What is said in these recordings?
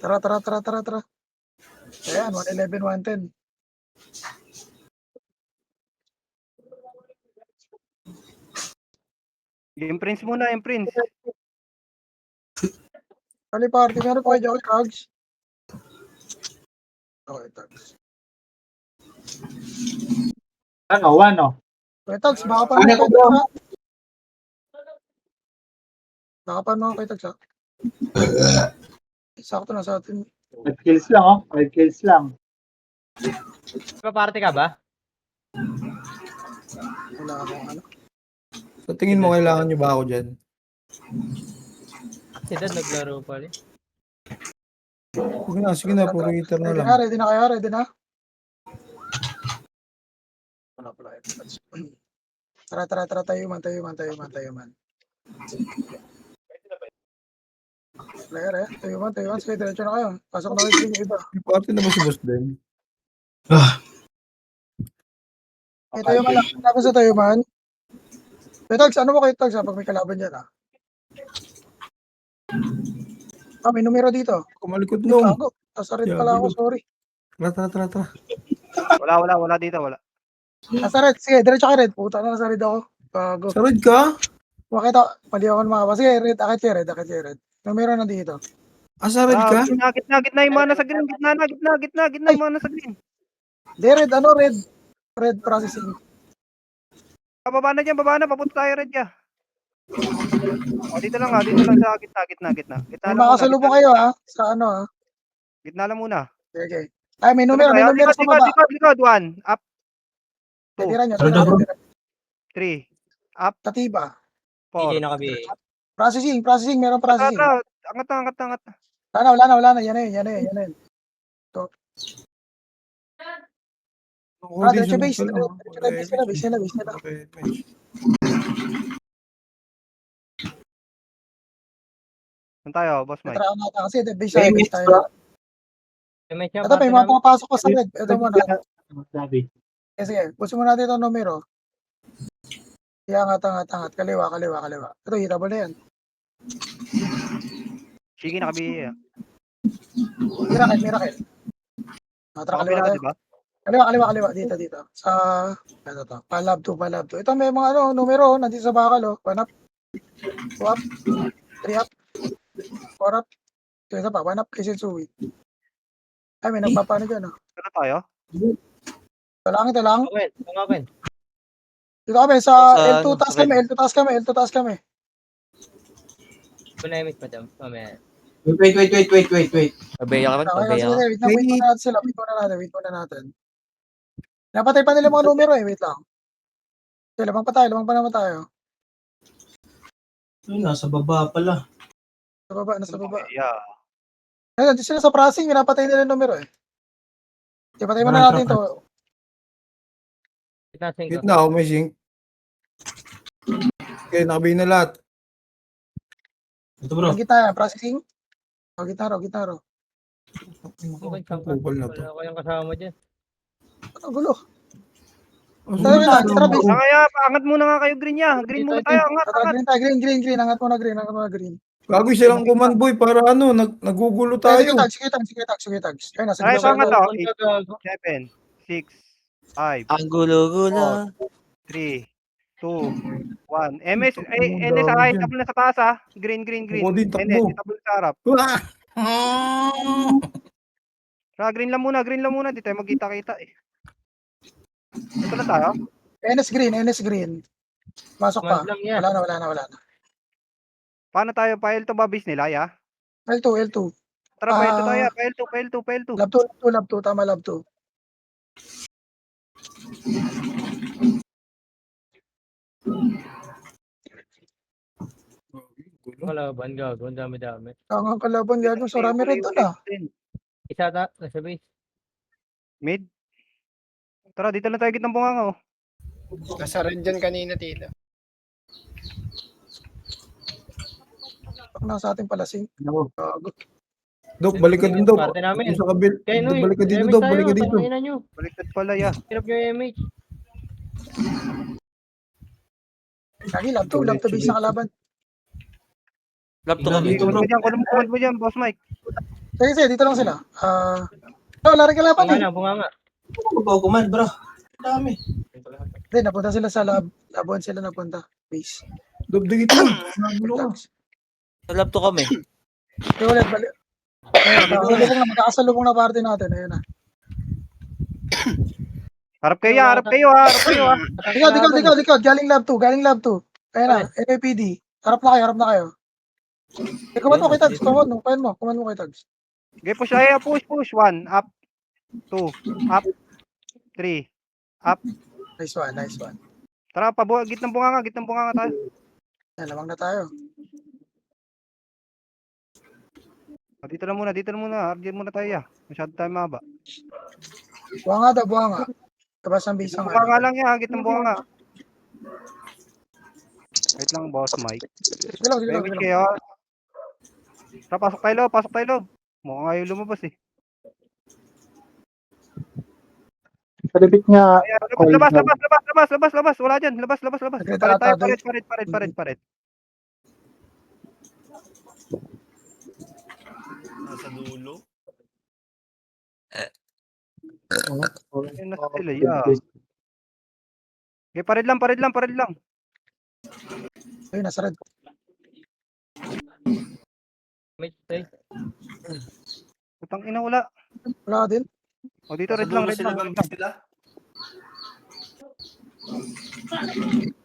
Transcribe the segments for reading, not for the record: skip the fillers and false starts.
Tara. Ayan, 111, 110. Yung Prince muna, yung Prince. Kali party, meron pa kayo, Tags? Okay, Tags. Ano? Okay, Tags, baka pa naman kayo, Tags, ha? Baka pa naman kayo, Tags, ha? Sakto na sa atin. 5 kills lang, oh. 5 kills lang. Party ka ba? Wala akong ano. Sa tingin mo, kailangan nyo ba ako dyan? Si Dad naglaro pa rin. Sige na, puro hitter na lang. Ready na kayo, ready na? Wala pala, Tags. Tara, tayo man. Player, tayo man. Sige, diretso na kayo. Pasok na kayo yung iba. May party na ba si Boss Ben? Tayo man lang. Tapos sa tayo man. Tags, ano mo kayo, Tags, ha? Pag may kalaban dyan, ha? May numero dito. Kumalikod nung. Gago. Nasa red pala ako, sorry. Tara. Wala dito, wala. Nasa red, sige, diretso ka red. Puta na, nasa red ako. Gago. Sa red ka? Makita, mali ako mga. Sige, red, akit kayo red. Numero na dito. Sa red ka? Gitna yung mana sa green. Gitna yung mana sa green. Di, red, red processing. Baba na, papunta tayo red ya. Dito lang sa gitna. May makasalubong kayo, ha? Sa ano, ha? Gitna lang muna. Okay. Ay, may numero sa baba. Likod, 1, up, 2, Tira nyo. 3, up, Katiba. 4. Hindi nakabi. Processing, meron processing. Angat na. Wala na. Yan na yun. Diretso base na. Saan tayo, Boss Mike? Tara na kasi base tayo. Ito, may mga pumapasok pa sa red. Ito muna. Sige, pusin mo natin itong numero. Angat. Kaliwa. Ito, hitable na yan. Sige, nakabi. Miracle. Tara, kaliwa tayo. Diba? Kaliwa. Dito. Sa, ito to. Palab 2. Ito, may mga numero, nandito sa bakal, 1 up. 2 up. 3 up. 4 up. Ito, isa pa, 1 up kay Sensui. Ay, may nagpapano dyan, Saan tayo? Ito lang. Akin. Dito kami sa L2 taas kami. Punamit pa dyan. Mamaya. Wait. Pabeya ka ba? Wait muna natin. Napatay pa nila mga numero wait lang. Okay, lamang pa naman tayo. Nasa baba pala. Nasa baba. Yeah. Ayun, sila sa processing, napatay nila yung numero Ipatay muna natin to. Gitna ako, may sync. Okay, nakabi na lahat. Ito bro. Ang gitna, processing. Gitna raw. Kupal na to. Wala ko yung kasama mo dyan. Ang gulo. Tara, Kaya, angat muna nga kayo green ya. Green muna tayo, angat. Green. Angat mo na green. Gagoy silang command boy para nagugulo tayo. Sige, tags. Ayun, nasa Ay, gitna. angat ako. 7, 6, 5, Ang gulo-gulo. 3, 2, 1. NS table na sa taas ha. Green. Ako din, takbo. NS, table sa harap. Green lang muna. Di tayo magkita-kita Ito na tayo. NS green. Masok pa. Wala na. Paano tayo? File to ba base nila, ya? L2. Tara, file to tayo. File to. Lab 2. Tama, lab 2. Kalaban, gago. Ang dami-dami. Ang kalaban gagawin sa rami red doon Isa nasa base. Mid. Tara, dito na tayo gitnang bunganga Nasa red dyan kanina, tila. Nasa ating palasing. Ano? Dok, balik ka din, Dok. Parte namin. Dito sa kabil. Kaya no, Balik ka dito, MH Dok. tayo, Balik ka dito. tangina nyo. Baliktad pala, ya. Hirap nyo yung MH. Lagi lab to base ng kalaban. Laptop kami. Dito mo dyan, command mo dyan, Boss Mike. Sige, dito lang sila. Wala rin kalaban Bunga eh. na, bunga nga. Command, bro. Dami. Hindi, napunta sila sa lab. Labuan sila napunta. Base. Dok, dikit lang. Nagulo ka. Sa laptop kami. Okay, ulit, balik. Ayun, magkakasalubong na party natin. Ayun na. Harap kayo, ya. Harap kayo, ha. Harap kayo, ha. Dikot. Galing lab 2. Ayun na, NAPD. Harap na kayo. Kuman mo kay Tags. Kuman mo kay Tags. Okay, push tayo, push. 1, up. 2, up. 3, up. Nice one. Tara, gitnang bunga nga tayo. Yan, lamang na tayo. Dito na muna. Ardian muna tayo, ya. Masyado tayo maba. Buha nga. Labas ang base Gitnang nga. bunga nga lang, ya. Gitnang bunga nga. Wait lang, Boss Mike. Sige lang. Damage kayo. Tara, pasok tayo loob. Mukhang ayaw lumabas, eh. Palipit nga. Ayan, labas. Wala dyan. Labas. Nagretrata Parit tayo, tayo. parit. Nasa dulo. Ayun na sila, ya. Okay, parit lang. Ayun, nasa red. MH tayo. Putang ina, wala. Wala din. O, dito, red lang. Sila.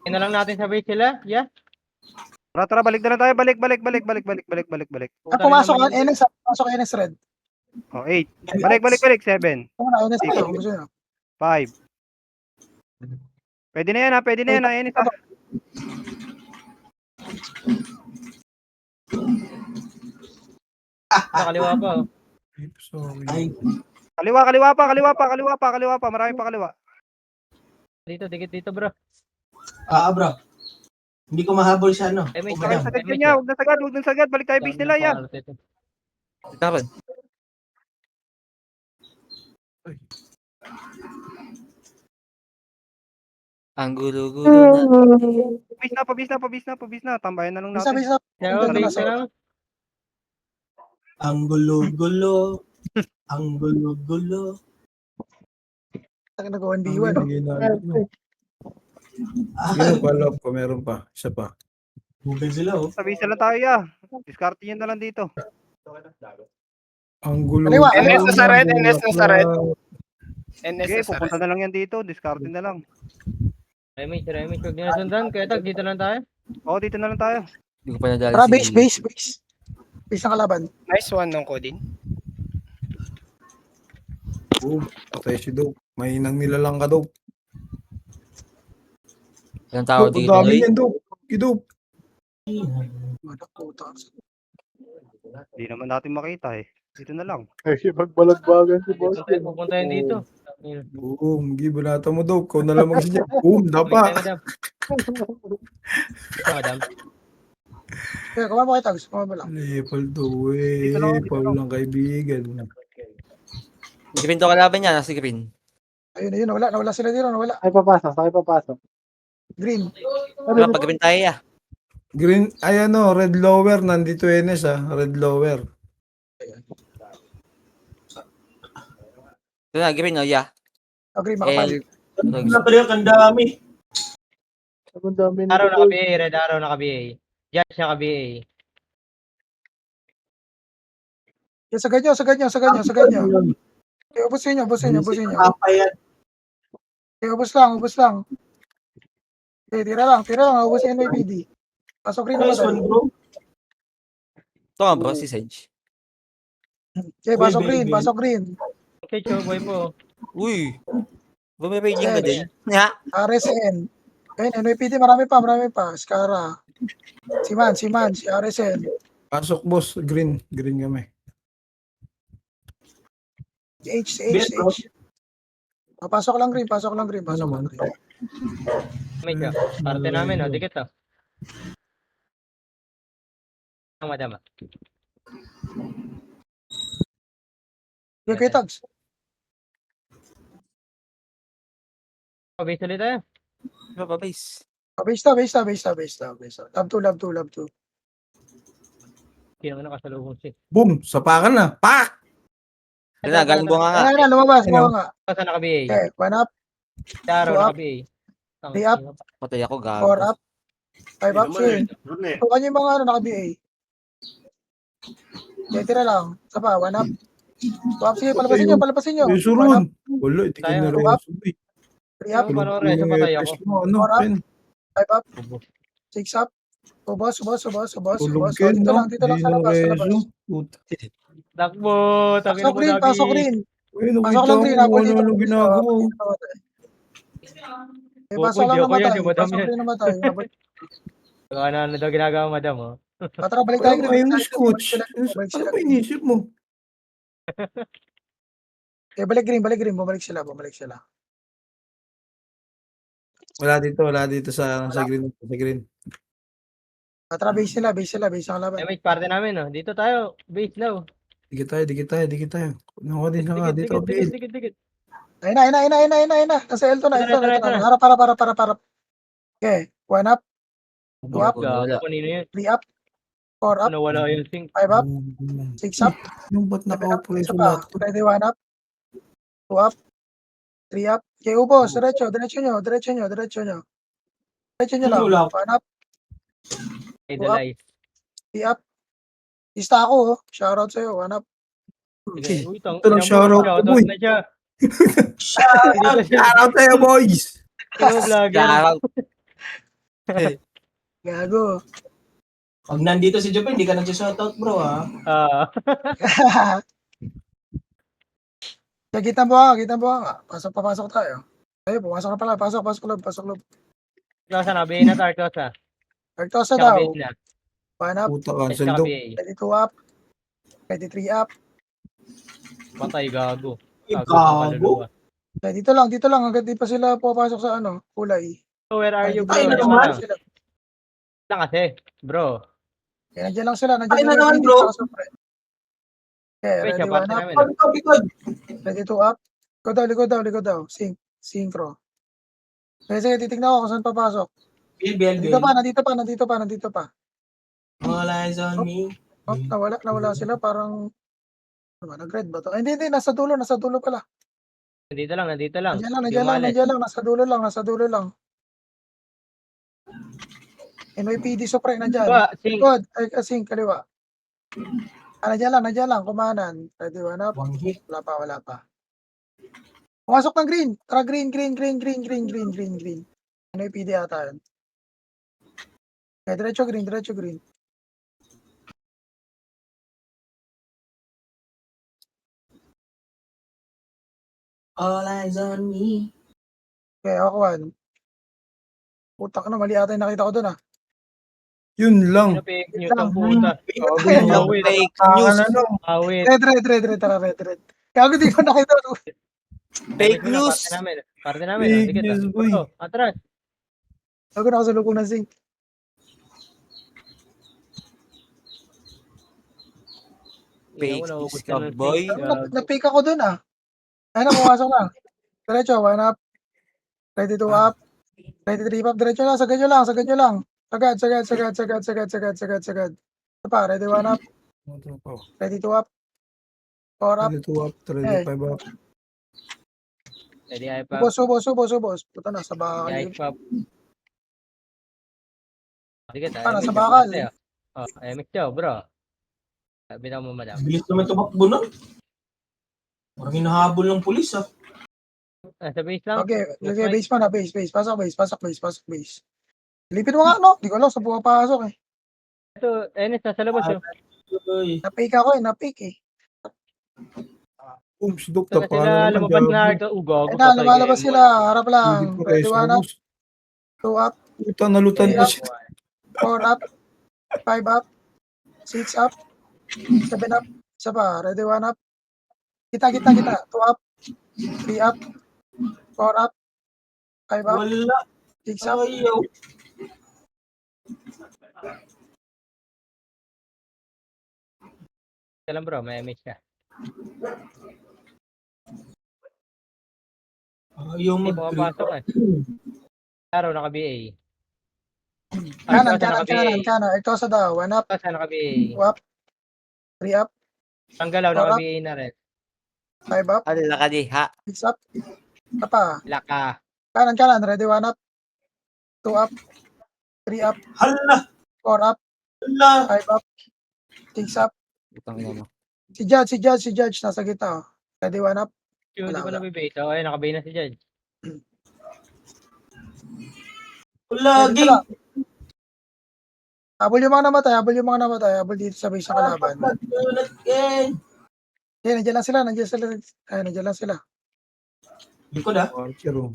Ina lang natin sa base sila. Yeah. Tara, balik na lang tayo. Balik. Pumasok ang NS. Pumasok ang NS red. O, 8. Balik. 7. Kung na NS red. Kung gusto nyo. 5. Pwede na yan, ha. Ayun, isa. Nakaliwa pa. Oh. Sorry. Ay, Kaliwa pa. Marami pa kaliwa. Dito, dikit dito bro. bro. Hindi ko mahabol siya, no? MH Sakay sagad yun niya. Huwag na sagad. Balik tayo base nila, ya. Kapan? Ang gulo-gulo na. Pabis na. Tambayan na lang natin. Bisa. Kaya base na lang. Ang gulo-gulo. Ang gulo-gulo. Nag-1v1. Meron pa, love ko. Meron pa. Isa pa. Bugay sila, oh. Sabisa lang tayo, ya. Discard nyo na lang dito. Ang gulo. Kaliwa. NS na sa red. Okay, pupunta na lang yan dito. Discard na lang. MH, huwag nyo nasundan. Kaya tag, dito lang tayo. O, dito na lang tayo. Hindi ko pa nadali Tara, base. Base ng kalaban. Nice one nung Kodin. Boom. Patay si Dok. Mahinang nilalang ka, Dok. Ilang tao Dok, ang dito, dami eh. yan, Dok. Dok. Madak puta. Hindi naman natin makita, eh. Dito na lang. Magbalagbagan si boss. Pupunta yun dito. Boom. Gibanata mo, Dok. Kau na lang magsinya. Boom. Dapa. Madam. Kaya, kuman mo kay Tags. Kuman mo lang. Level 2 eh. Dito lang, dito Paul lang. lang kaibigan. Green to kalaban niya, nasa green. Ayun. Nawala sila dito. Nawala. Ay, papasok. Green. Wala pag green tayo, ya. Green, ay ano, red lower. Nandito NS Red lower. Ito na, green, oh, ya. Green, makapal. Wala pala yung kandami. Ang dami Araw naka-BA, red araw naka-BA. Judge naka-BA. Sagad nyo. Okay, ubusin nyo. Papayan. Okay, ubus lang. Okay, tira lang. Ubusin yung NAPD. Pasok rin Nice naman. one, bro. Ito nga, bro, si Sage. Okay, pasok rin. Okay, Choboy po. Uy. Bumipaging na din. Ya. RSN. Ayun, NAPD, marami pa. Skara. Si Man, si RSN. Pasok, boss. Green kami. Si H. Pasok lang green. Medyo. Parte namin, oh. Dikit, oh. Ang madama. Kuya Tags. Base ulit tayo. Base. Base na. Love 2. Kaya naman nakasalubong siya. Boom! Sapakan na. Pak! Yun na, galing ko nga. Ayan na, lumabas. Ano? Buka nga. Saan naka-BA? Okay, 1 up, Taro, Two up. naka-BA. Three up. Patay ako, 4 gago. up, 5 up. Sige. Ito kanya yung mga naka-BA. Okay, tira lang. Isa pa, 1 up. 2 up. Sige, palabasin nyo. Yung 1 up, surun. Wala, hindi ka Tayo. na rin Two up. subay. 3 up, Yung panoorin, sa patay ako. Ano, Four up. Ken? 5 up, 6 up. Ubos. Tulog So, Ken, dito no? lang sa Di na labas. reso. Puta. Takbo! Tangin mo lagi. Pasok rin. Uy, Pasok nakita lang ko rin. kung Habol ano dito. ano ginagawa. Pasok lang Hindi ako yan, namatay. si madam Pasok yan. rin namatay. Ano daw ginagawa, madam, oh. Tara, balik tayo. Parang ayun, coach. Balik Ano sila. ba inisip mo? Balik green. Bumalik sila. Wala dito sa green. Tara, base ang laban. May party namin, oh. Dito tayo. Base now. Dikit tayo. Ano ko din na nga, dito. Dikit. Ayun na. Nasa L2 na. Ito na. Harap. Okay. 1 up, Two up. Gago, kanino yun? 3 up, 4 up, Nawala yung sync. 5 up, 6 up, Yung ba't 7 up. nakaupo Isa yung pa. lahat? Ready, 1 up, 2 up, 3 up. Okay, ubos. Diretso nyo. Lang. Wala. 1 up, Idolize. 3 up. Lista ako, oh. Shoutout sa'yo. 1 up. Sige. Uy, Ito lang shoutout ko, boy. na siya. Shoutout tayo, boys! Ikaw, vlogger. Gago. Gago. Pag nandito si Jupin, hindi ka nag-shoutout, bro, ha? Kaya kita mo nga. Papasok tayo. Ayun, pumasok na pala. Pasok loob. Artosa na, BA na to, Artosa. Artosa Tsaka daw. base na. 1 up, Puta, Base cancel tsaka daw. BA. 22 up, 23 up. Patay, gago. Gago. Dito lang. Hanggang di pa sila pupasok sa kulay. So, where are you, bro? Ay, na Diyan naman. ka lang kasi, bro. Nandiyan lang sila. Ay, na naman, bro. Okay, Wait, ready, siya, 1 party up. namin, ah. Likod. Ready, 2 up. Likod daw. Synchro. Sige, titignan ko kung saan papasok. Bill. Nandito pa. All eyes on me. Oh, nawala sila. Parang, nag-red ba to? Ay, hindi, nasa dulo pala. Nandito lang. Nandiyan lang, nasa dulo lang. NYPD Supre, nandiyan. Ba, sync. Likod, kasing, kaliwa. Nandiyan lang, kumanan. Ready, 1 up. One hit. Wala pa. Pumasok ng green. Tara, green. NYPD ata yun. Okay, diretso green. All eyes on me. Okay, ako 1. Putak na, mali ata yung nakita ko doon, ah. Yun lang. Ano fake news ang puta? Yung fake news. Awit. Red. Tara, red. Kaya di ko nakita. Fake news. Parte namin. Fake Sige, news, boy. atras. Ako nakasalubong ng zinc. Fake news ka, boy. Napik ako doon, ah. Ayun na, pumasok na. Diretso, 1 up. Ready, 2 up. Ready, 3 up. Diretso lang, sagad nyo lang. Sagad. Ito pa, ready, 1 up. Ready, 2 up. 4 up. 2 up, 5 up. Ready, high pop. Ubos. Puta na, sa bakal. High pop. Sige, tayo. Para sa bakal. MX daw, bro. Sabi na mo, madam. Bilis naman tumakbo na. Parang hinahabol ng pulis, ha? Sa base lang. Okay, base pa na, base. Pasok base. Lipin mo nga, no? Di ko alam, sa pumapasok, eh. Ito, Enes, nasa labas yun. Uy. Napik ako, eh. Si Dokta, Sila sila lumabas na ito. Gago, Ayun na, lumalabas sila. Harap lang. Ready, 1 up. 2 up. Puta, nalutan pa siya. 4 up. 5 up. 6 up. 7 up. Isa pa. Ready, 1 up. Kita. 2 up. 3 up. 4 up. 5 up. Wala. 6 up. Ayaw. Alam bro, may MH ka. Yung Hindi mag-green. pumapasok eh. Araw naka-BA. Kanan, Ikaw sa kanan, naka-BA. kanan, kanan. Ito sa daw. 1 up, Ikaw sa naka-BA. 2 up, 3 up, Ang galaw, 4 up, naka-BA na rin. 5 up, Ala ka di, ha? 6 up. Ito pa. Laka. Kanan, kanan. Ready, 1 up, 2 up, 3 up, Hala! 4 up, Hala! 5 up, 6 up. Utang ina mo. Si Judge. Nasa gitna. Ready, 1 up. Yung hindi Wala, pa wala. nabibay. So, ayun, naka-BA na si Judge. Hala, Dito game! lang. Habol yung mga namatay. Habol dito sa base ng kalaban. Game! Okay, nandiyan lang sila. Likod ah. Archer, oh.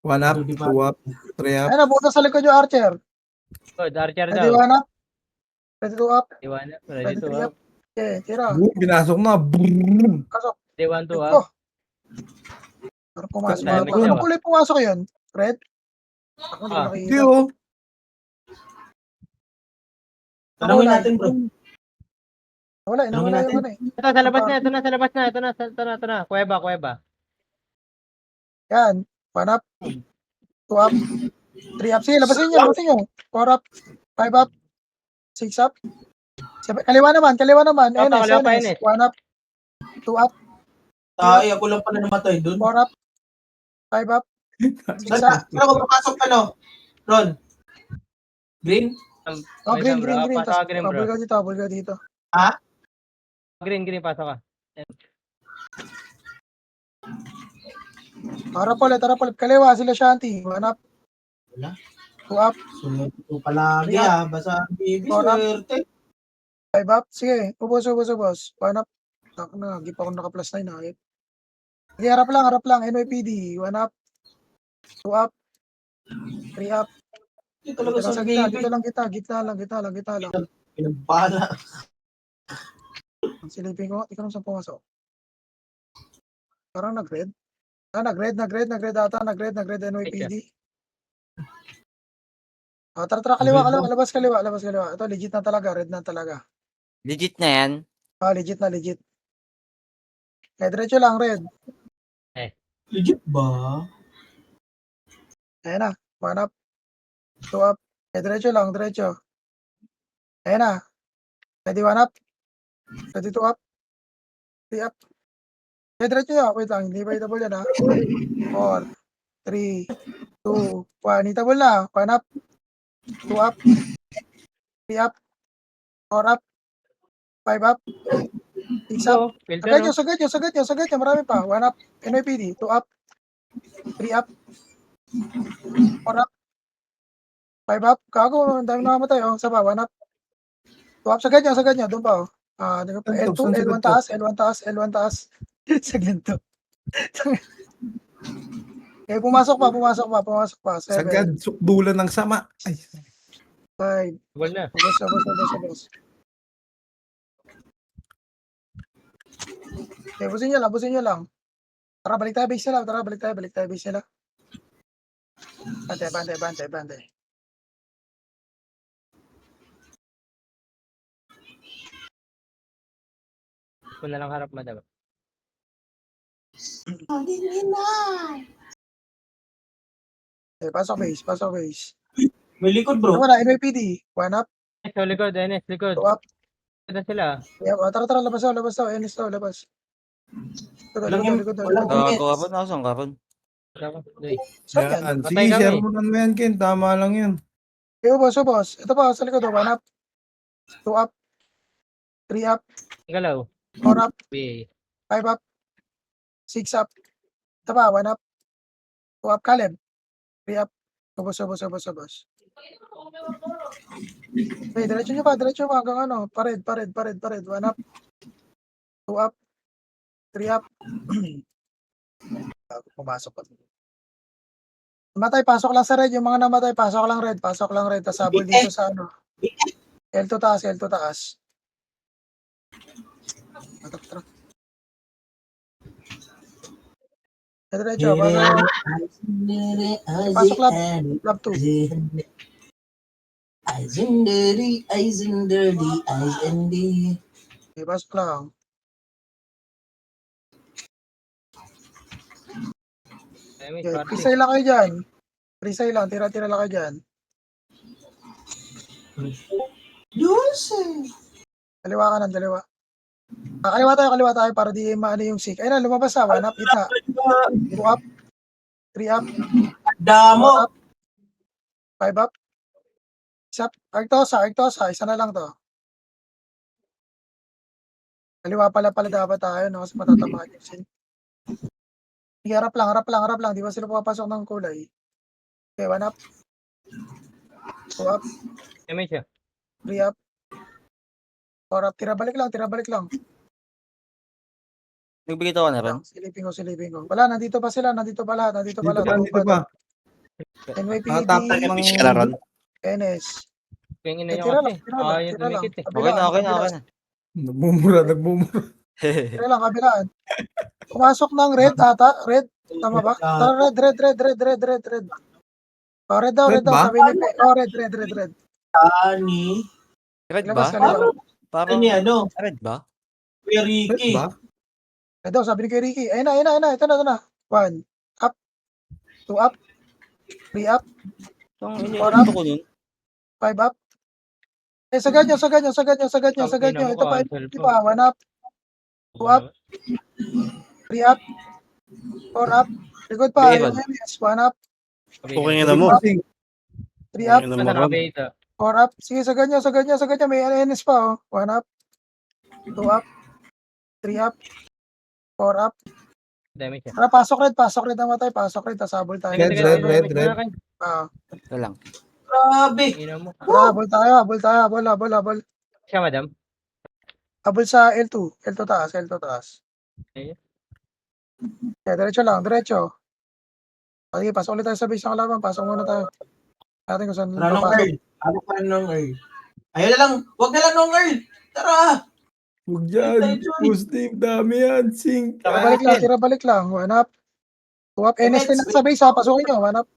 1 up, 2 up, 3 up. Ayun na, butas sa likod yung Archer. Good, Archer Ready, daw. 1 up. Ready, 2 up. Iwan. Ready Ready, to 3 up. up. Okay, tira. Binasok na. Brrrr. Pasok. Ready 1 to Ito. up. Parang pumasok. Damage Ano daw. kulay pumasok yun? Red? Ako hindi ko Ah. Hindi, nakikita. oh. Tanungin natin, bro. Wala, Tanungin inawala natin. yung ano eh. Ito, sa labas na. Ito na. Kuweba. Yan. 1 up. 2 up. 3 up. Sige, labasin nyo. 4 up. 5 up. 6 up. Kaliwa naman. Kaliwa pa, NS. NS. 1 up. 2 up. Ay, ako lang pala namatay dun. 4 up. 5 up. 6 up. Pero kung papasok ka, no? Ron? Green? Oh, green. Pasok ka green, bro. Habol ka dito. Green, pasok ka. Harap ulit. Kaliwa sila Shanti. 1 up. Wala. 2 up. So, ito palagi basta baby, Four up. swerte. 5 up. Sige. Ubos. 1 up. Ako na. Hindi pa ako naka-plus 9. Sige, harap lang. NYPD. 1 up. 2 up. 3 up. Ito talaga Dito lang sa sa gitna. baby. Dito lang kita. Pinagbala. Ang silipin ko. Ikaw saan pumasok. Parang nag-red. Nag-red ata. Nag-red NYPD. Tara, kaliwa. Labas kaliwa. Ito, legit na talaga. Red na talaga. Legit na yan. Legit na. Diretso lang, red. Legit ba? Ayan na. 1 up. 2 up. Diretso lang. Ayan na. Ready 1 up. Ready 2 up. 3 up. Diretso yan. Wait lang. Hindi ba itable yan ha? 4, 3, 2, 1. Itable na. 1 up. 2 up. 3 up. 4 up. 5 up. 6 up. Filter, no? Sagad nyo. Marami pa. 1 up. NYPD. 2 up. 3 up. 4 up. 5 up. Kago. Ang dami nakamatay. Sa pa. 1 up. 2 up. Sagad nyo. Doon pa. L2. L1 taas. Sa ganito. Okay, pumasok pa. 7, Sagad, sukdulan ng sama. Ay, 5. Ball na. Ubos. Okay, busin nyo lang. Tara, balik tayo base nila. Bante. Kung na lang harap, madam. Okay, pasok base. May likod, bro. Wala, NYPD. 1 up. So, likod. 2 up. Ito na sila. Yeah, tara, labas daw. NS daw, labas. Likod. Gago ka pa, nasaan ka ron? Saan yan? yan. Patay Sige, kami. share mo na yan, Ken. Tama lang yun. Okay, ubos. Ito pa, sa likod. 1 up. 2 up. 3 up. Galaw. 4 up. BA. 5 up. 6 up. Ito pa, 1 up. 2 up, Caleb. 3 up. Ubos. Okay, diretso nyo pa hanggang ano, pared. 1 up. 2 up. 3 up. Pumasok pa. Namatay, pasok lang sa red. Yung mga namatay, pasok lang red. Tapos habol dito sa ano. L2 taas. Tara. Diretso, pasok lab 2. Eyes and dirty, eyes and dirty. Okay, pasok lang. Damage, Okay, party. freestyle lang kayo dyan. Freestyle lang, tira-tira lang kayo dyan. Dulce. Kaliwa ka ng dalawa. Kaliwa tayo para di maano yung sick. Ayun na, lumabas na. 1 up, gitna. 2 up, 3 up, 4 Damo. up, 5 up, 6 up. Arctosa, isa na lang to. Kaliwa pala dapat tayo, no? Kasi matatamaan yung sin. Sige, harap lang. Di ba sila pumapasok ng kulay? Okay, 1 up, 2 up, Damage siya. 3 up, 4 up. Tira balik lang. Nagbigay ako na rin. Silipin ko. Wala, nandito pa sila. Nandito pa lahat. Dito pa. NYPD, Tatakbo ka na ron. NS. Kaya ina Tira niya kasi. Ayaw lang. dumikit eh. Okay na. Nagmumura. Tira lang, kabilaan. Pumasok ng red ata. Red. Tama ba? Tara, red. Oh, red daw. Red ba? Sabi ni Pe. Oh, red. Ani. Red Labas ba? ka nila. Parang Ani ano? red ba? Kuya Red Ricky. ba? Red daw, sabi ni Kuya Ricky. Ayun na. Ito na. 1 up. 2 up. 3 up. Itong Four up. iniwan ko nun. 5 up. Sagad nyo. Ito pa, di ba? 1 up. 2 up. 3 up. 4 up. Likod pa. Okay, Yung MS. 1 up. Okay na mo. 3 up. Basta nakabeta. 4 up. Sige, sagad nyo. May NS pa, oh. 1 up. 2 up. 3 up. 4 up. Damage siya. Tara, pasok red na matay. Pasok red, tas habol tayo. Red. Ah, Ito lang. Grabe. Ina mo. tara, habol tayo. Habol. Siya, madam. Habol sa L2. L2 taas. Ayun. Okay, diretso. Sige, pasok ulit tayo sa base ng kalaban. Pasok muna tayo. Natin kung saan Tara nung papasok. Earl. Ano pa rin nung Earl? Ayun na lang. Huwag na lang nung Earl. Tara. Huwag dyan. Positive. Dami yan. Sing. Tira balik lang. 1 up. 2 up. NS din sa base, ha. Pasukin nyo. 1 up.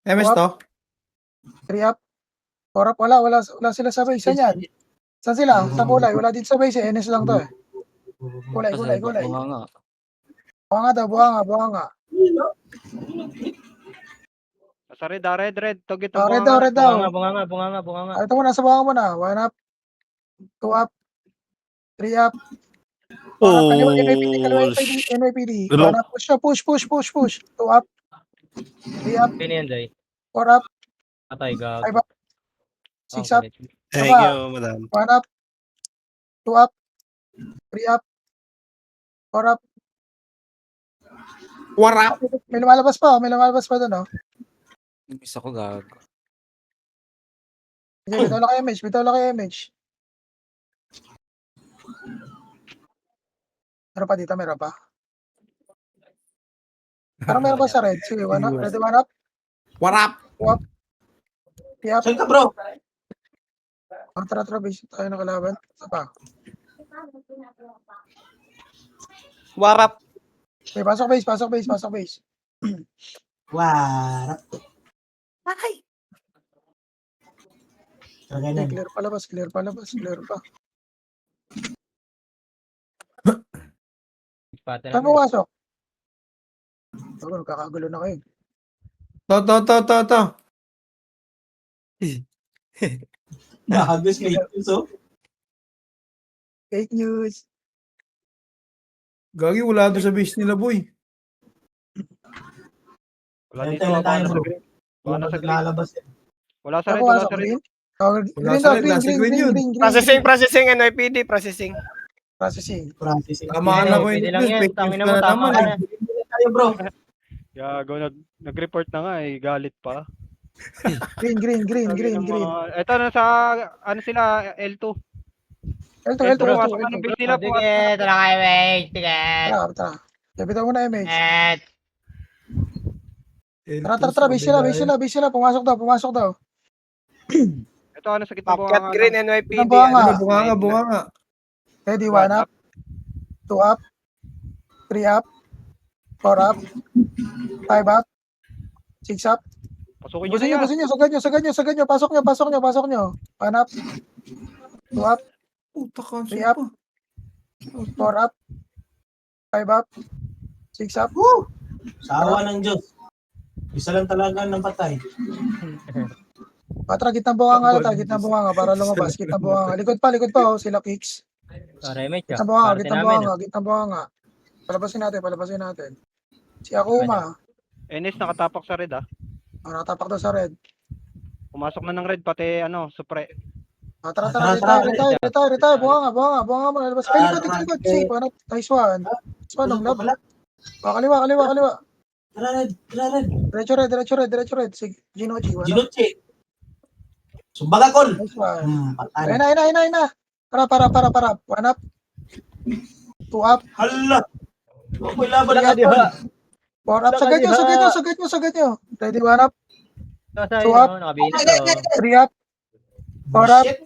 MS to? 3 up. 4 up. Wala sila sa base. Saan yan? Saan sila? Sa kulay. Wala dito sa base. NS lang to, eh. Kulay. Bunga nga. Buhanga. Sa red. Tugit Ah, red daw. Bunga nga. Ito muna, sa buhanga muna. 1 up. 2 up. 3 up. Oh, Kaliwa, NYPD. Ano? 1 up. Push. 2 up. 3 up. Pinienday. 4 up. Atay, gag. 5 up. 6 up. thank you, madam. 1 up. 2 up. 3 up. 4 up. Warap. May lumalabas pa doon, oh. Isa ko gag. Sige, bitaw lang kayo image. Meron pa dito, meron pa. Parang meron pa sa red. Sige, 1 up. Ready, 1 up. Warap. 3 up. Saan ka bro? Tara, base tayo ng kalaban. Isa pa. Warap. Okay, pasok base. Warap. Okay, Ganun. clear pa. Pata Saan na. pumasok? Kakagulo na kayo. To. Gagos kayo. So, Fake news. Gagi, wala doon sa base nila, boy. Wala dito. tayo tayo bro. Wala Wala sa sa green. lalabas yan. Wala sa Saan red. Wala pumasok? sa red. Green? Oh, Wala green sa daw, red, nasa green yun. Processing, NYPD, processing. Processing. Processing. Tama na ko Pwede yun. lang yan. Fake news Tangina ka mo, na tama naman. ka na. Tayo bro. Gago, nag-report na nga eh. Galit pa. Green. Ito na sa, ano sila, L2. L2. Pumasok na ng base nila. Sige, tara kayo, wait. Sige. Tara. Bitaw mo na image. Et. Tara, base sila. Pumasok daw. Ito, ano sa gitna Popcat buwangan. green, NYPD. Bunga nga. Bunga nga. Ready, 1 up. 2 up. 3 up. 4 up. 5 up. 6 up. Pasukin nyo na yan. Busin nyo. Sagad nyo. Pasok nyo. 1 up. 2 up. Puta ka. 3 up. 4 up. 5 up. 6 up. Sa awa ng Diyos. Isa lang talaga ng patay. Patra, gitnang bunganga ata, gitnang bunganga para lumabas. Gitnang bunganga. Likod pa, oh, sila kicks. Remake ah. Gitnang bunganga, Parte gitnang namin. bunganga, gitnang bunganga. Palabasin natin. Si Akuma, Enes nakatapak sa red ah. natapak daw sa red. Pumasok na ng red pati Supre. Tara, Tara, retire. Bunganga mo, lalabas. Ay, likod. Safe, ano? Nice one. Nice one, Ano love. pala? Kaliwa. Tara, red. Diretso red. Sige, Ginochi, ano? Ginuchi. Sumbaga, Kol. Nice one. Patay. Ayun na. Para. One up. Two up. Hala. Ako'y laban Three na up. Kol. Four up. Sagad nyo. Ready, one up. Kasi Two up. nakabihis to. Three up. Four up. Shit.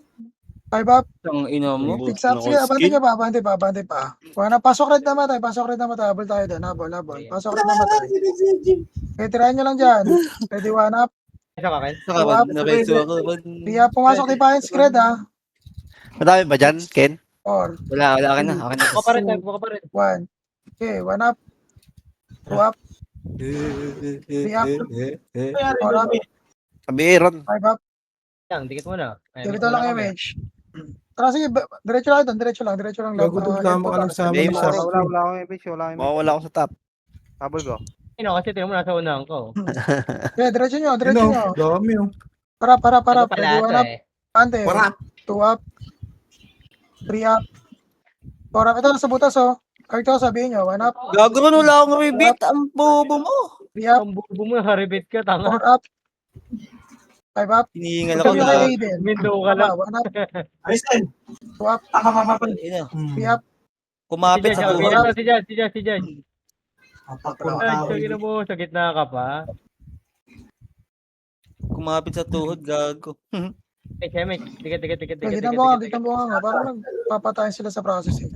Five up. Ang ina mo. Six up. Sige, abante pa. One up. Pasok red naman tayo. Habol tayo doon. Habol. Pasok red naman tayo. Okay, tirahin nyo lang dyan. Ready, one up. Isa ka, Ken? Two up. Three up. Pumasok tayo pa yung scred, ha. Madami ba dyan, Ken? Four. Wala, akin na. Buka pa rin, buka pa rin. One. Okay, one up. Two up. Three up. Four up. Sabi Aaron. Five up. Yan, dikit mo na. Dito lang image. Tara, sige. Diretso lang. Gago doon tama ka lang sa amin. Wala, Sa Wala akong image, Mawawala ako sa top. Habol ko. Kasi tingnan mo nasa unahan ko. Okay, diretso nyo. Dami oh. Para. Ano pala Ready, one ata up. Ante. Para. Two up. Three up. Four up. Ito, nasa butas, oh. Ito, sabihin nyo. One up. Gago nun, wala akong rebate. Ang bobo mo. Three up. Ang bubo mo, haribit ka, tanga. Four up. Five up. Hinihingal ako Sabi na. kay Aiden. Window ka lang. One up. Ayun. Two up. Papapapal. Three up. Kumapit sa tuhod. Si Judge. Ay, sagina mo, sa gitna ka pa. Kumapit sa tuhod, gago. Eh, Chemik, dikit. Gitang bunga nga. Parang nagpapatayin sila sa processing.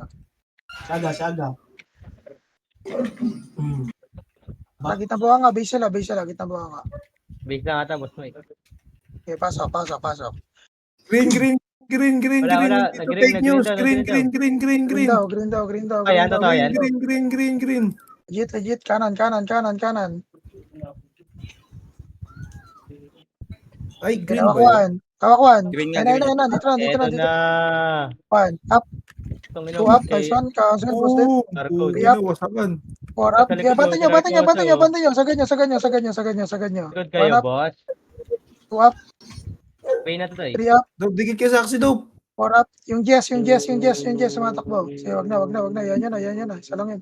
Saga. Gitang bunga nga. Base sila. Gitang bunga nga. Base na ata, boss mo eh. Okay, pasok. Green. Wala. Ito Nag-green, fake news. nag-green Green. Green daw. Ayan, totoo yan. Green. Legit. Kanan. Ay, green ba yun? Kawakuan. Green nga, Ayun, green. dito Eto na. na. One. Up. Itong Two up. Nice one. Cancel. Boosted. Narcode. Wasakan. Four up. Sa likod Bante daw, nyo. Sagad nyo. Good kayo, One up. boss. Two up. Pay na to tayo. Three up. Dope, dikit ka saksi, Dope. Four up. Yung Jess. Sumatakbo. Sige, wag na. Yan na. Isa lang yun.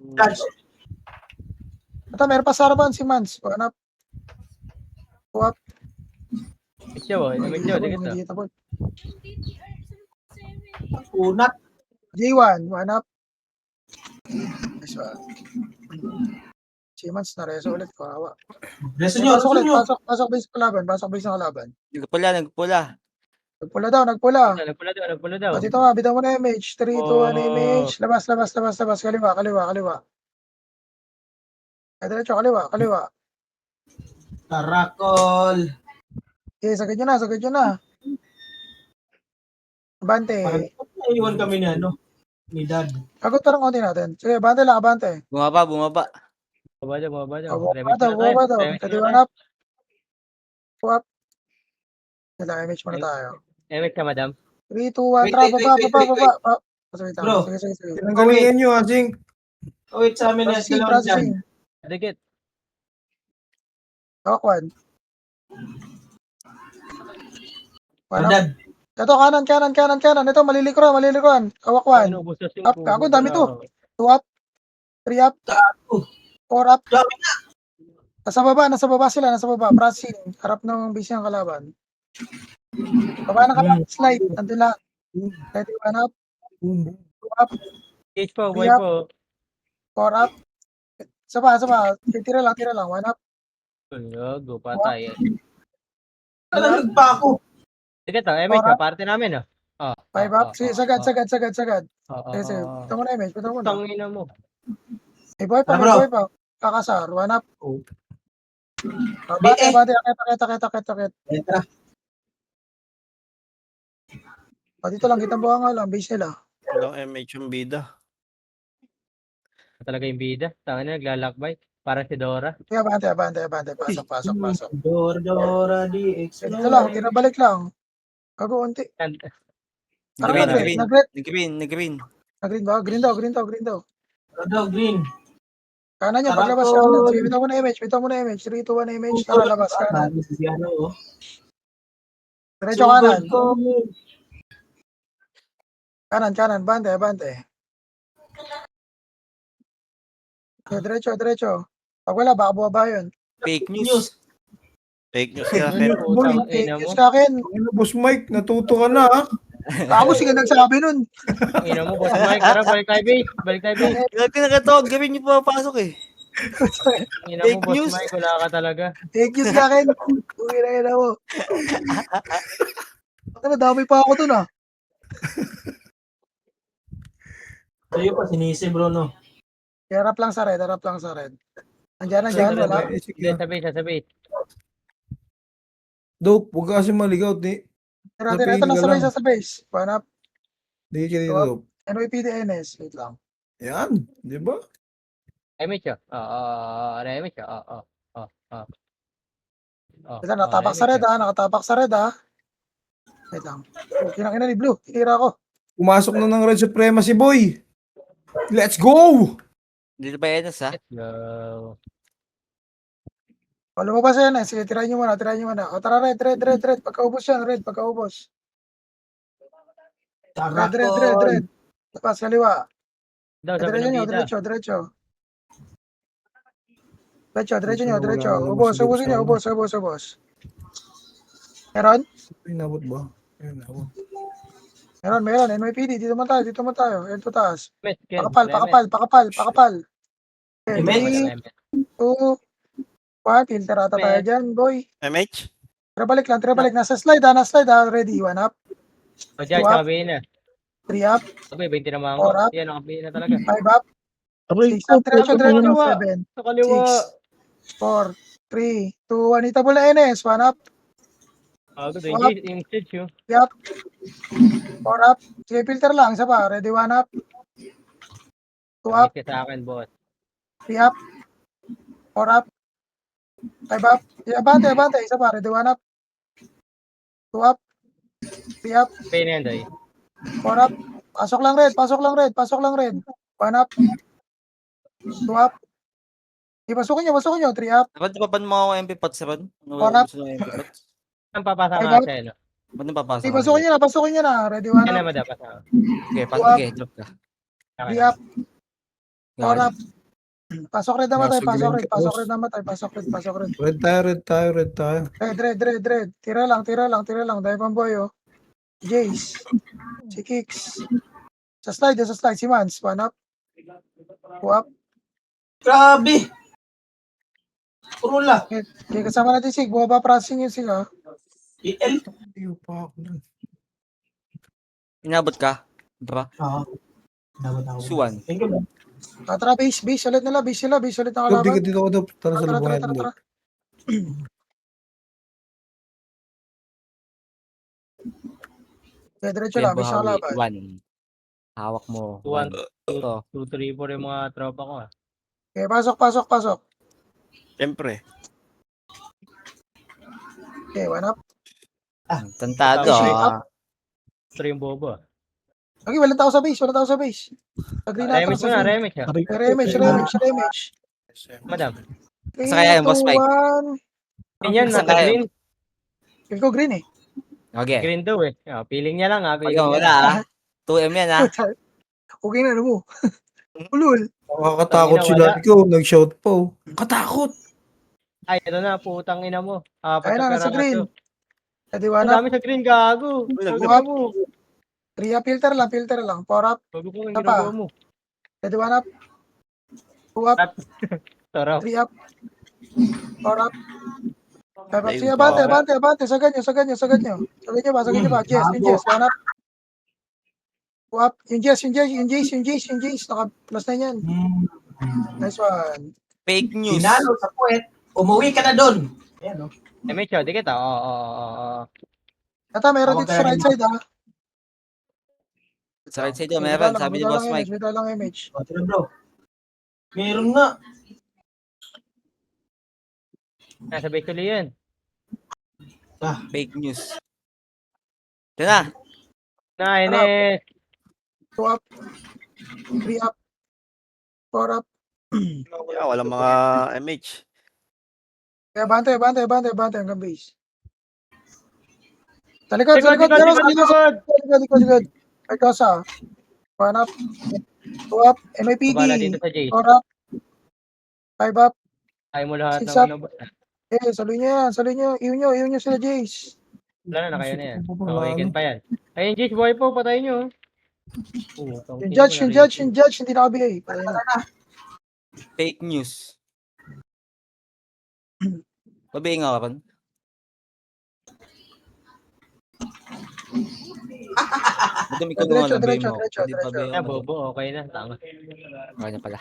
Ito, meron pa sa harapan si Mans. One up. Two up. Medyo, dikit na. Hindi tapos. Unat. J1. One up. Nice one. Si Mans na reso ulit. Kawawa. Reso nyo. Pasok base ng kalaban. Nagpula. Nagpula. Nagpula daw. Dito nga, bitaw mo na image. 3, 2, 1 Oh. image. Labas. Kaliwa. Ay, diretso, kaliwa. Tarakol. Okay, sagad nyo na. Bante. Parang naiwan kami ni Dad. Agot parang konti natin. Sige, bante lang, bante. Bumaba. Bumaba daw. Bumaba daw. Ready, one up. Two up. Kailangan image muna tayo. Emek ka, madam. 3, 2, 1, Wait, tara, wait, baba. wait. Sige. Bro. Sige. Tinanggalin nyo, Asing. Wait sa amin na dalawa dyan. Processing. Dikit. Kawakuan. One up. Dad. Ito, kanan. Ito, malilikuran. Kawakuan. Up, ako, dami to. 2 up. 3 up. 4 up. Dami Nasa baba sila. Pressing. Harap ng base ng kalaban. Baba na kalaban. Slide. Nandun lang. Ready, one up. 2 up. Cage po, Three boy up. po. 4 up. Isa pa. Tira lang. 1 up. Go, patay. Talagang pa ako. Dikit to, Emek ka, parte namin ah. 5 up. Sige, sagad. Sige, Oo. ito mo na image. Tangina mo. May boy pa. Kakasar. 1 up. Bate. Akit. Entra. Dito lang, kitang buha nga lang. Base nila. Walang MH yung bida. Talaga yung bida. Tanga na, naglalakbay. Para si Dora. Kaya abante. Pasok. Dora di Dito lang, tinabalik lang. Kago-unti. Nag-green, Tara, nag-green. nag-red. Nag-green. Nag-green ba? Green daw. Green. Kanan nyo, Tara, paglabas tol. kanan. Sige, bitaw mo na image. 3, 2, 1 image. Tara, labas kanan. Si ano, oh. Diretso kanan. Sugod ko. Kanan. Bante. Okay, diretso. Pag wala, baka bumaba yun. Fake news. Fake news ka, Ken. Putang ina mo. Yes ka akin. Ano, Boss Mike, natuto ka na, ha? Ako sige nagsabi nun. Ina mo, boss Mike. Tara, balik tayo, base. Gagi na katawag, gawin niyo papasok eh. Ina mo, Fake boss news. Mike. Wala ka talaga. Thank you sa akin. Uwi na yun ako. Ano, dami pa ako dun ah. Sa'yo pa, sinisi bro, no? Harap lang sa red. Andiyan, wala. Hindi, sa base. Dope, huwag ka kasi maligaw. Tira, Napili ito lang ka lang. sa base. Panap, Di ka dito, Dope. Dope. NYPD NS. Wait lang. Yan, di ba? Remix siya. Remix siya. Ito, natapak sa red ah. Wait lang. Kinakina ni Blue. Tira ko. Pumasok na ng Red Supremacy, boy. Let's go! Dito ba yan, ha? Go. O, lumabas yan eh. Sige, tirahin nyo muna. O, tara, red. Pagkaubos yan, red. Tara, Red. Labas, kaliwa. Daw, sabi ng bida. Diretso nyo. Ubos. Meron? Inabot ba? Ayun, inabot. Meron. NYPD. Dito mo tayo. Ito taas. Mes, Ken. Pakapal. Okay, Amen. 3, 2, 1. Filter ata tayo dyan, boy. MH? Tira balik. Nasa slide ha. Ready. 1 up. O, dyan, Swap. sabihin na. 3 up. Sabi, 20 naman ako. Four up. Yan, nakabihin na talaga. 5 up. Aray 6 ko, up. Diretso. kaliwa. 7, Sa kaliwa. 4, 3, 2, 1. Itabo na NS. 1 up. Ako, Swap. yung stage yun. 3 up. 4 up. Sige, filter lang. Isa pa. Ready. 1 up. 2 up. Miss ka sa akin, boss. 3 up. 4 up. 5 up. Abante. Isa pa. Ready. 1 up. 2 up. 3 up. Pay na yan, Doy. 4 up. Pasok lang red. 1 up. 2 up. Pasukin nyo. 3 up. Dapat papan mo ako MP Pots, Ron? Ano Wala. gusto ng MP Pots? Ang papasa Ay, nga bakit? siya, no? Ba't nang papasa ka? Pasukin nyo na. Ready. 1 Yan up. naman dapat. ah. Okay, Wap. okay, drop ka. 3 up. 4 up. Pasok red naman tayo. Pasok red. Pasok red. Red tayo. Red. Tira lang. Dahil pang boy, oh. Jace. Si Kicks. Sa slide. Si Mans. 1 up. 2 up. Grabe! Kurula. Okay, kasama natin Sig. Bumaba processing yun Sig, ha. EL. Ayaw pa ako lang. Inabot ka? Diba? Oo. Dapat ako. Suwan. Thank you, bro. Tara, base ulit nila. Base ulit ang Dope, di ka kalaban. dito ako, Dope. Tara sa lubuhan. Tara. Okay, diretso lang. Base ang kalaban. One. Hawak mo. One. Ito. 2, 3, 4 yung mga tropa ko, ah. Okay, pasok. Siyempre. Okay, 1 up. Tantado. Shake Ah. 3 yung bobo, ah. Okay, walang tao sa base. Agree na Remix mo na, remix, ah. Remix. Madam. Sa kaya yan, Boss Mike? 1. Ganyan, Sa nasa kaya. green. Feel ko green eh. Okay. Green daw, eh. Ah, feeling niya lang, ah. Pag Feeling wala, niya. ah. 2M yan, ah. Okay na, ano mo? Ulul. Nakakatakot Tangina, sila. wala. Ikaw, nag-shout pa, oh. Katakot! Ay, ito na, putang ina mo. Ayun na, nasa green. Ready, 1 Ang up. dami sa green, gago. Gago mo. 3 up, filter lang. 4 up. Gago mo, ang Isa pa. ginagawa mo. Ready, 1 up. 2 up. Sarap. 3 up. 4 up. 5 up. Sige, Ayun, abante. Sagad nyo ba? Yes, 1 up. 2 up. Yung Jace. Naka-plus na yan. Nice one. Fake news. Sinalo sa puwet. Umuwi ka na doon. Ayan, no? May show, di kita. Oo. Tata, meron dito sa right side, ha? Sa right side yun, meron. Sabi ni Boss Mike. Bitaw lang image. O, tira, bro. Meron nga. Nasa base tuloy yan. Fake news. Ito na. Na, Enes. 2 up. 3 up. 4 up. Yeah, walang mga MH. Kaya bante hanggang base. Talikod, Likod, likod, likod, likod. Artosa. 1 up. 2 up. MIPD. Bala dito sa Jace. 4 up. 5 up. Ayaw mo lahat Six ng up. inobot. Saluhin nyo. Iyon nyo sila, Jace. Wala na, kayo na yan. Wala Awaken pa yan. Ayun, Jace, buhay po. Patayin nyo. Yung judge, hindi nakabigay. Patay na. Fake news. Babae nga ka ron. Madami ko Diretso, naman labi diretso, mo. diretso, Hindi diretso. babae Ah, ako. bobo, okay na. Tama. Okay na pala.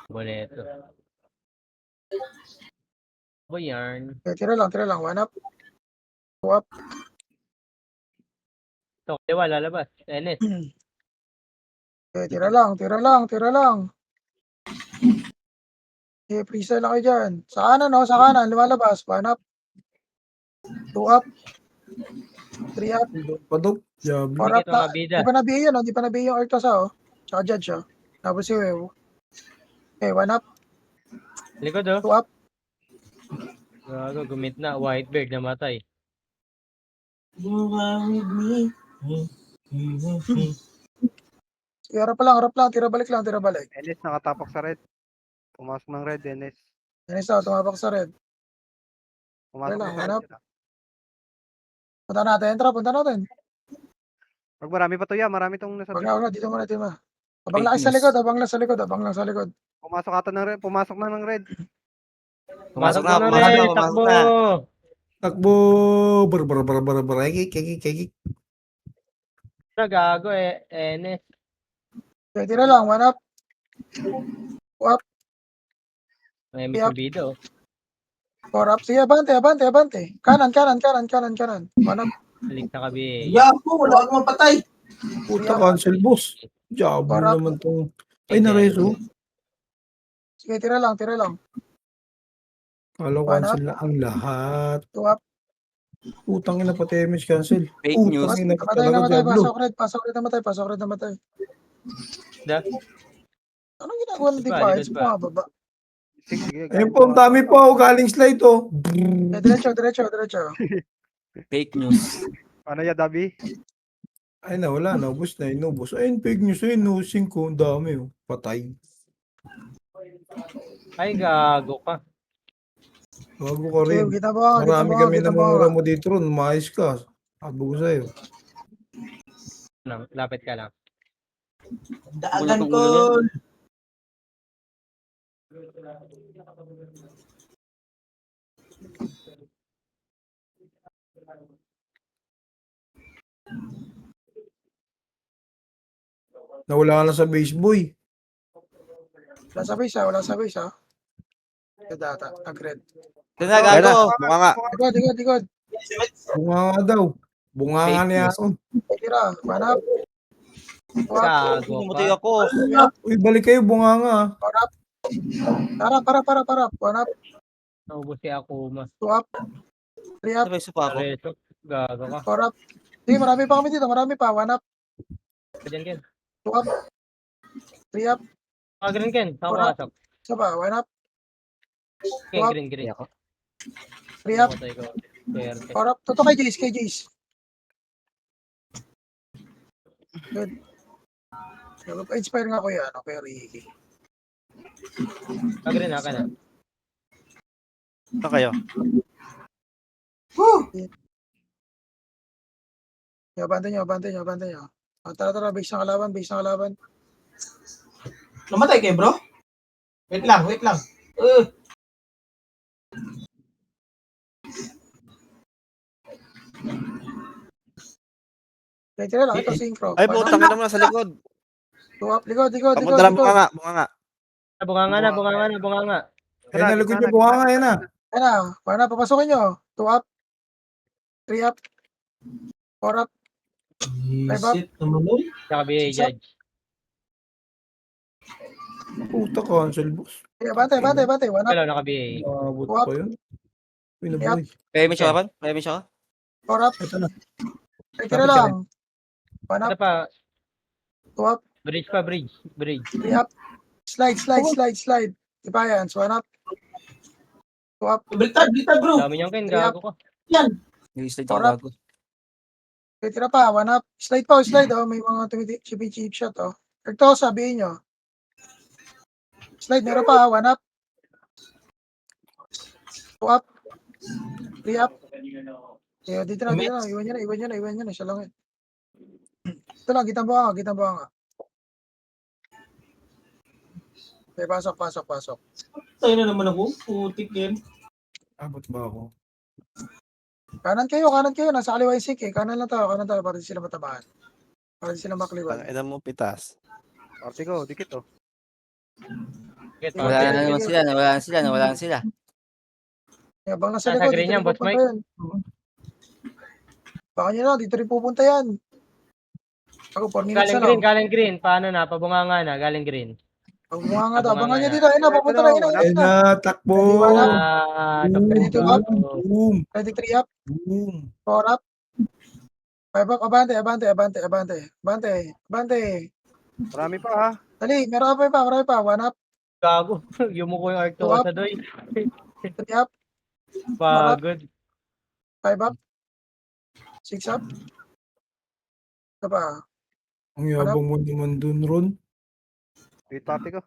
Boneto. Boy, yarn. Tira lang. 1 up. 2 up. Ito, kaliwa, lalabas. Enes. Tira lang. Freestyle lang kayo dyan. Sa kanan, lumalabas. 1 up. 2 up. 3 up. Padok. Diablo. 4 up Dito, na. mga bida. Di pa nabiya yung Artosa, Tsaka judge, Tapos si Wew. 1 up. Likod, 2 up. Gago, gumit na. Whitebeard, namatay. Harap lang. Tira balik. Enes, nakatapak sa red. Pumasok ng red, Enes. Tumapak sa red. Pumasok Wala, ng red. hanap. Punta natin. Pag marami pa to yan, marami tong nasa Wag red. na, dito muna. Fake Abang lang sa news. likod, abang lang sa likod. Pumasok ata ng red. Pumasok na ng red. Pumasok na. Takbo! Takbo. Bar. Kiki. Gago, Enes. Tira lang, 1 up. May Yup. misubido. 4 up. Sige, abante. Kanan. 1 up. Balik sa kabi. Yapo, wala akong mapatay. Puta, cancel boss. Diablo Parap. naman tong... Ay, nareso. Sige, tira lang. Kala ko cancel na ang lahat. 2 up. Putang ina pati MH cancel. Fake news. Putang ina pa Namatay, talaga, Diablo. pasok red, namatay. Da? Anong ginagawa ng Likod pa, defiance? likod pa. Bumababa. Sige, Ayun po, ang dami pa. Galing slide to. Diretso. Fake news. Ano ya, Dabi? Ay na, wala na. Ubus na. Inubos. Ayun, fake news. Ayun, no. 5. Ang dami. Patay. Ay, gago ka. Bago ka Sige, rin. kita mo. Marami kami namumura mo dito ron. Maayos ka. Abo ko sa'yo. Lapit ka lang. Daagan Ulo ko. tong ulo Nawala ka na sa base boy. Wala sa base, Data, agreed. Ito na, gago. Mukha nga. Likod. Bunga nga daw. Bunga nga Fake niya news. ako. Tira, 1 up. 2 up. Gago Pumatay ka. ako. Uy, balik kayo. Bunga nga. 4 up. Para. 1 up. Naubos si Akuma. 2 up. 3 up. Sabay supa ako. Pareto. Gago ka. 4 up. Sige, marami pa kami dito. 1 up. Diyan, Ken. 2 up. 3 up. Green, Ken. Saan Wala. pasok? Isa pa, 1 up. Ken, Wap. green. 3 up. Patay ko. Swerte. 4 up. Toto kay Jace. Good. Pa-inspire nga ko yan, kay Ricky. Green, ka na. Saan kayo? Abante nyo. Tara, base ng kalaban. Namatay kayo, bro? Wait lang. Tira lang, ito synchro. Ay, putang ina mo na sa likod. 2 up, likod. Papunta lang mukha nga. Bunganga na. Ayun na, likod niyo. Bunga nga. Ayun na. Ayan na, 1 up, papasokin nyo. 2 up. 3 up. 4 up. Shit naman nun. Sa kabi, Six up. judge. Puta, cancel, boss. Bante. One up. Hello, naka-BA. Abot What? pa yun. Pinaboy. Kaya may siya ka, Kaya may siya ka? Four up. Ito na. Tira lang. One Ano up. pa? Two up. Bridge pa, bridge. Bridge. Three up. Slide. Defiance. One up. Two up. Baliktad, bro. Dami niyang kin, gago ka. Yan. Yung slide Four ako up. gago. Tira pa. One up. Slide pa. Oh. May mga chip shot. Oh. Ito, sabihin nyo. Slide. Meron pa. One up. Two up. Three up. Dito na. Iwan nyo na. Siya lang yun. Ito lang. Kitang buka nga. Okay, pasok. Tayo na naman ako. Putik yan. Abot ba ako? Kanan kayo. Nasa kaliwa yung sink eh. Kanan lang tayo. Para di sila matabahan. Para di sila makliwan. Ina mo, pitas. Arte ko, dikit oh. Get Wala na naman sila, nawala na sila. Abang nasa Nasa likod. green Dito yan, rin Boss pupunta Mike. yan. Baka nyo na. Dito rin pupunta yan. Ako, 4 minutes na lang. Galing green. Paano na? Pabunganga na, galing green. Pag bunga nga daw. Abang Abangan nga nyo na. dito. Ayun na. Papunta na. Ayun na, takbo. Ready to up? Boom. Ready 3 up. Boom. 4 up. 5 up. Abante. Marami pa ha. Dali. Marami pa. 1 up. Gago. Yumuko yung arc to Two up. sa doy. 3 up. Pagod. 5 up. 6 up. Ito pa. Ang yabang mo naman dun, Ron. Wait, party ko.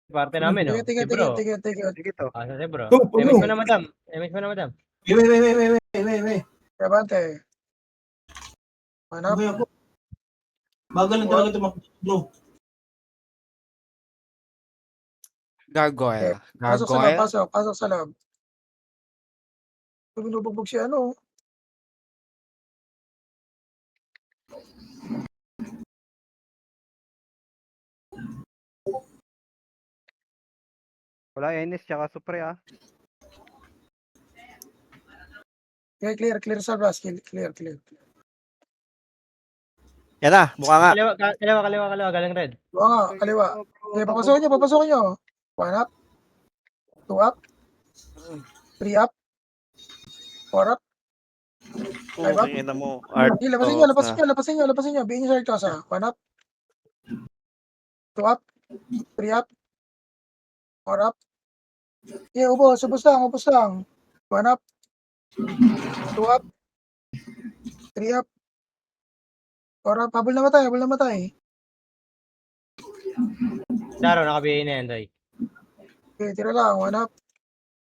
Parte namin, no? Tige. Si bro. Dikit oh. Ah, si bro. Go, MS go. mo na, madam. Wait. Abante. 1 up. Okay ako. Bagal lang talaga ito, bro. Gargoyle. Pasok sa Gargoyle. loob. Pasok sa loob. Binubugbog si ano. Wala Enes tsaka Supre ah. Okay, clear sa blast. Clear. Yan na, buka nga. Kaliwa. Galing red. Buka nga, kaliwa. Okay, papasukin nyo. 1 up. 2 up. 3 up. 4 up. Five up. Putang ina mo. Art. Hindi, lapasin nyo. Bihin nyo sa Artosa. 1 up. 2 up. 3 up. 4 up. Okay, ubos lang. 1 up. 2 up. 3 up. 4 up. Habol na matay. Daro, naka-BA na yan, doy. Okay, tira lang. 1 up.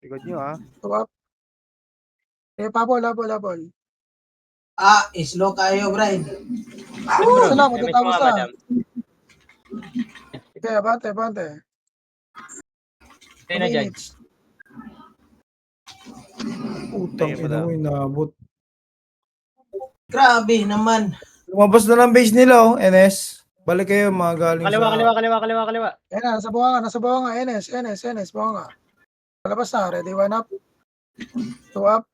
Likod nyo ah. 2 up. Okay, habol. Slow kayo, Brian. Bro, Isa lang, MS matatapos mo, na. madam. Okay, abante. Stay na dyan. Putang Tingin mo ina na. mo, inabot. Grabe naman. Lumabas na lang base nila, oh, NS. Balik kayo, mga galing Kaliwa. Ayan na, nasa buha nga. NS, buha nga. Palabas na, ready, 1 up. 2 up.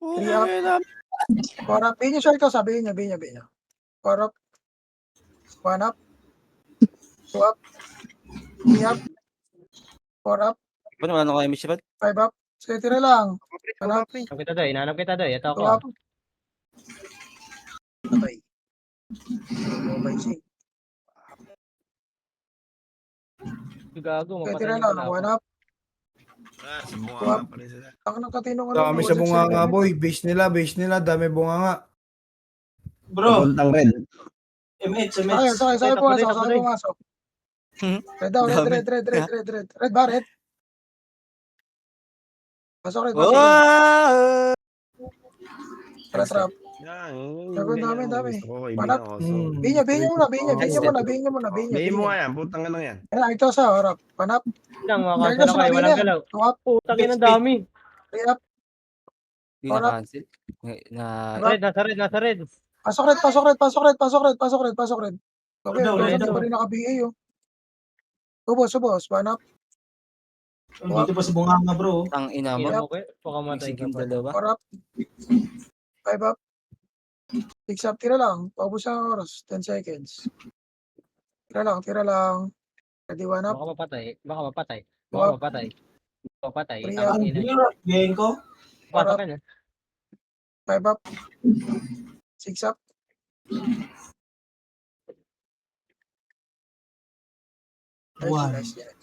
3 up. 4 up. Bihin nyo short ko, sabihin nyo. 4 up. 1 up. 2 up. 3 up. 4 up. Paano wala na kayo, Miss Rod? 5 up. So, tira lang. Wala. Hinanap kita, doy. Ito 2 ako. up. Patay. Okay, see. Gago, Okay, mapatay tira niyo lang. pala ako. 1 up. Bunga pa rin sila. Ako ng katinong Dami sa bunga nga, boy. Base nila. Dami bunga nga. Bro, Puntang red. MH. Sakay, pumasok. Hmm. Red daw, Dami. red. Red ba, red? Pasok red. Wow! Tara, trap. Yan. Dami. Gusto ko, Panat. kaibigan ko. So, Bihin nyo muna. Bihin mo nga yan. Putang ano yan. Ayan, ito sa harap. Panap. Lang, makakanta na kayo. Walang galaw. 2 up. Putang ina, dami. 3 up. Hindi Wala. na-cancel. Na, Nasa red. Pasok red. Okay, Red ito daw. pa rin naka-BA, oh. Ubos. Panap. Dito pa sa bunganga, bro. ang ina mo. Ina mo, okay? Pakamatay ka Isip yung pa. dalawa. 4 up. 5 up. 6 up. Tira lang. Paubos ang oras. 10 seconds. Tira lang. Ready, 1 up. Baka mapatay. Baka mapatay. Baka Wap. mapatay. Baka mapatay. Three Tama up. ina. Gain ko. Pasok ka na. 5 up. 6 up. One. Nice, nice.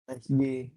Nice, G.